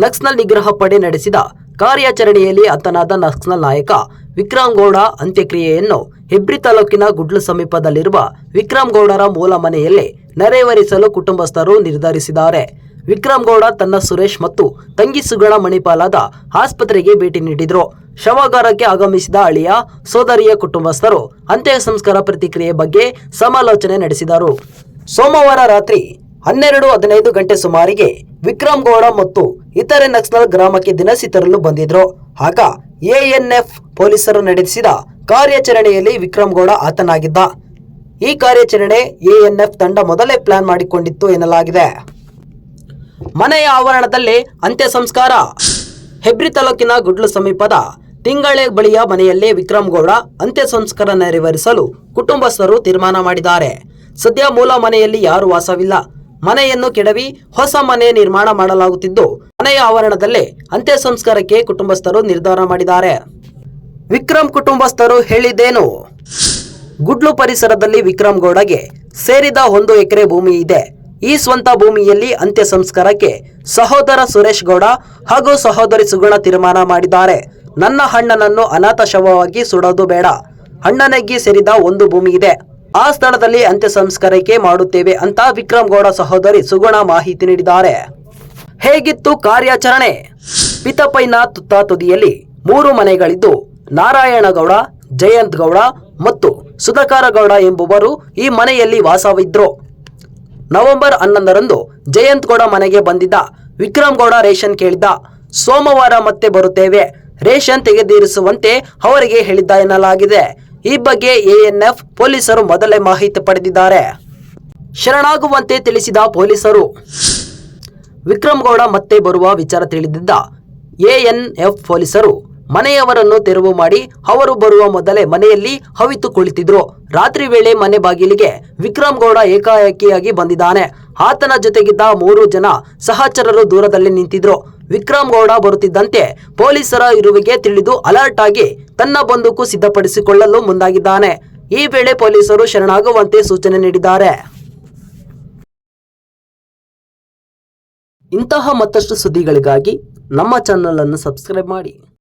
ನಕ್ಸಲ್ ನಿಗ್ರಹ ಪಡೆ ನಡೆಸಿದ ಕಾರ್ಯಾಚರಣೆಯಲ್ಲಿ ಹತನಾದ ನಕ್ಸಲ್ ನಾಯಕ ವಿಕ್ರಮ್ ಗೌಡ ಅಂತ್ಯಕ್ರಿಯೆಯನ್ನು ಹೆಬ್ರಿ ತಾಲೂಕಿನ ಗುಡ್ಲು ಸಮೀಪದಲ್ಲಿರುವ ವಿಕ್ರಮ್ ಗೌಡರ ಮೂಲ ಮನೆಯಲ್ಲಿ ನೆರವೇರಿಸಲು ಕುಟುಂಬಸ್ಥರು ನಿರ್ಧರಿಸಿದ್ದಾರೆ. ವಿಕ್ರಮ್ ಗೌಡ ತನ್ನ ಸುರೇಶ್ ಮತ್ತು ತಂಗಿ ಸುಗುಣ ಮಣಿಪಾಲದ ಆಸ್ಪತ್ರೆಗೆ ಭೇಟಿ ನೀಡಿದ್ರು. ಶವಾಗಾರಕ್ಕೆ ಆಗಮಿಸಿದ ಅಳಿಯ ಸೋದರಿಯ ಕುಟುಂಬಸ್ಥರು ಅಂತ್ಯ ಸಂಸ್ಕಾರ ಪ್ರತಿಕ್ರಿಯೆ ಬಗ್ಗೆ ಸಮಾಲೋಚನೆ ನಡೆಸಿದರು. ಸೋಮವಾರ ರಾತ್ರಿ 12:15 ಗಂಟೆ ಸುಮಾರಿಗೆ ವಿಕ್ರಮ್ ಗೌಡ ಮತ್ತು ಇತರೆ ನಕ್ಸಲ್ ಗ್ರಾಮಕ್ಕೆ ದಿನಸಿ ತರಲು ಬಂದಿದ್ರು. ಆಗ ಎಎನ್ಎಫ್ ಪೊಲೀಸರು ನಡೆಸಿದ ಕಾರ್ಯಾಚರಣೆಯಲ್ಲಿ ವಿಕ್ರಮ್ ಗೌಡ ಹತನಾಗಿದ್ದ. ಈ ಕಾರ್ಯಾಚರಣೆ ಎಎನ್ಎಫ್ ತಂಡ ಮೊದಲೇ ಪ್ಲಾನ್ ಮಾಡಿಕೊಂಡಿತ್ತು ಎನ್ನಲಾಗಿದೆ. ಮನೆಯ ಆವರಣದಲ್ಲೇ ಅಂತ್ಯ ಸಂಸ್ಕಾರ. ಹೆಬ್ರಿ ತಾಲೂಕಿನ ಗುಡ್ಲು ಸಮೀಪದ ತಿಂಗಳೆ ಬಳಿಯ ಮನೆಯಲ್ಲೇ ವಿಕ್ರಮ್ ಗೌಡ ಅಂತ್ಯ ಸಂಸ್ಕಾರ ನೆರವೇರಿಸಲು ಕುಟುಂಬಸ್ಥರು ತೀರ್ಮಾನ ಮಾಡಿದ್ದಾರೆ. ಸದ್ಯ ಮೂಲ ಮನೆಯಲ್ಲಿ ಯಾರು ವಾಸವಿಲ್ಲ. ಮನೆಯನ್ನು ಕೆಡವಿ ಹೊಸ ಮನೆ ನಿರ್ಮಾಣ ಮಾಡಲಾಗುತ್ತಿದ್ದು, ಮನೆಯ ಆವರಣದಲ್ಲೇ ಅಂತ್ಯ ಸಂಸ್ಕಾರಕ್ಕೆ ಕುಟುಂಬಸ್ಥರು ನಿರ್ಧಾರ ಮಾಡಿದ್ದಾರೆ. ವಿಕ್ರಮ್ ಕುಟುಂಬಸ್ಥರು ಹೇಳಿದ್ದೇನು? ಗುಡ್ಲು ಪರಿಸರದಲ್ಲಿ ವಿಕ್ರಮ್ ಗೌಡಗೆ ಸೇರಿದ 1 ಎಕರೆ ಭೂಮಿ ಇದೆ. ಈ ಸ್ವಂತ ಭೂಮಿಯಲ್ಲಿ ಅಂತ್ಯ ಸಂಸ್ಕಾರಕ್ಕೆ ಸಹೋದರ ಸುರೇಶ್ ಗೌಡ ಹಾಗೂ ಸಹೋದರಿ ಸುಗುಣ ತೀರ್ಮಾನ ಮಾಡಿದ್ದಾರೆ. ನನ್ನ ಅಣ್ಣನನ್ನು ಅನಾಥ ಶವವಾಗಿ ಸುಡೋದು ಬೇಡ. ಅಣ್ಣನಿಗೆ ಸೇರಿದ 1 ಭೂಮಿ ಇದೆ. ಆ ಸ್ಥಳದಲ್ಲಿ ಅಂತ್ಯ ಸಂಸ್ಕಾರಕ್ಕೆ ಮಾಡುತ್ತೇವೆ ಅಂತ ವಿಕ್ರಮ್ ಗೌಡ ಸಹೋದರಿ ಸುಗುಣ ಮಾಹಿತಿ ನೀಡಿದ್ದಾರೆ. ಹೇಗಿತ್ತು ಕಾರ್ಯಾಚರಣೆ? ಪಿತಪೈನ ತುತ್ತ ತುದಿಯಲ್ಲಿ 3 ಮನೆಗಳಿದ್ದು, ನಾರಾಯಣಗೌಡ, ಜಯಂತ್ ಗೌಡ ಮತ್ತು ಸುಧಾಕರ ಗೌಡ ಎಂಬುವರು ಈ ಮನೆಯಲ್ಲಿ ವಾಸವಿದ್ರು. ನವೆಂಬರ್ 11ರಂದು ಜಯಂತ್ ಗೌಡ ಮನೆಗೆ ಬಂದಿದ್ದ. ವಿಕ್ರಮ್ ಗೌಡ ರೇಷನ್ ಕೇಳಿದ್ದ. ಸೋಮವಾರ ಮತ್ತೆ ಬರುತ್ತೇವೆ, ರೇಷನ್ ತೆಗೆದಿರಿಸುವಂತೆ ಅವರಿಗೆ ಹೇಳಿದ್ದ ಎನ್ನಲಾಗಿದೆ. ಈ ಬಗ್ಗೆ ಎಎನ್ಎಫ್ ಪೊಲೀಸರು ಮೊದಲೇ ಮಾಹಿತಿ ಪಡೆದಿದ್ದಾರೆ. ಶರಣಾಗುವಂತೆ ತಿಳಿಸಿದ ಪೊಲೀಸರು. ವಿಕ್ರಮ್ ಗೌಡ ಮತ್ತೆ ಬರುವ ವಿಚಾರ ತಿಳಿದಿದ್ದ ಎಎನ್ಎಫ್ ಪೊಲೀಸರು ಮನೆಯವರನ್ನು ತೆರವು ಮಾಡಿ ಅವರು ಬರುವ ಮೊದಲೇ ಮನೆಯಲ್ಲಿ ಅವಿತು ಕುಳಿತಿದ್ರು. ರಾತ್ರಿ ವೇಳೆ ಮನೆ ಬಾಗಿಲಿಗೆ ವಿಕ್ರಮ್ ಗೌಡ ಏಕಾಏಕಿಯಾಗಿ ಬಂದಿದ್ದಾನೆ. ಆತನ ಜೊತೆಗಿದ್ದ 3 ಜನ ಸಹಚರರು ದೂರದಲ್ಲಿ ನಿಂತಿದ್ರು. ವಿಕ್ರಮ್ ಗೌಡ ಬರುತ್ತಿದ್ದಂತೆ ಪೊಲೀಸರ ಇರುವಿಗೆ ತಿಳಿದು ಅಲರ್ಟ್ ಆಗಿ ತನ್ನ ಬಂದೂಕು ಸಿದ್ಧಪಡಿಸಿಕೊಳ್ಳಲು ಮುಂದಾಗಿದ್ದಾನೆ. ಈ ವೇಳೆ ಪೊಲೀಸರು ಶರಣಾಗುವಂತೆ ಸೂಚನೆ ನೀಡಿದ್ದಾರೆ. ಇಂತಹ ಮತ್ತಷ್ಟು ಸುದ್ದಿಗಳಿಗಾಗಿ ನಮ್ಮ ಚಾನೆಲ್ ಅನ್ನು ಸಬ್ಸ್ಕ್ರೈಬ್ ಮಾಡಿ.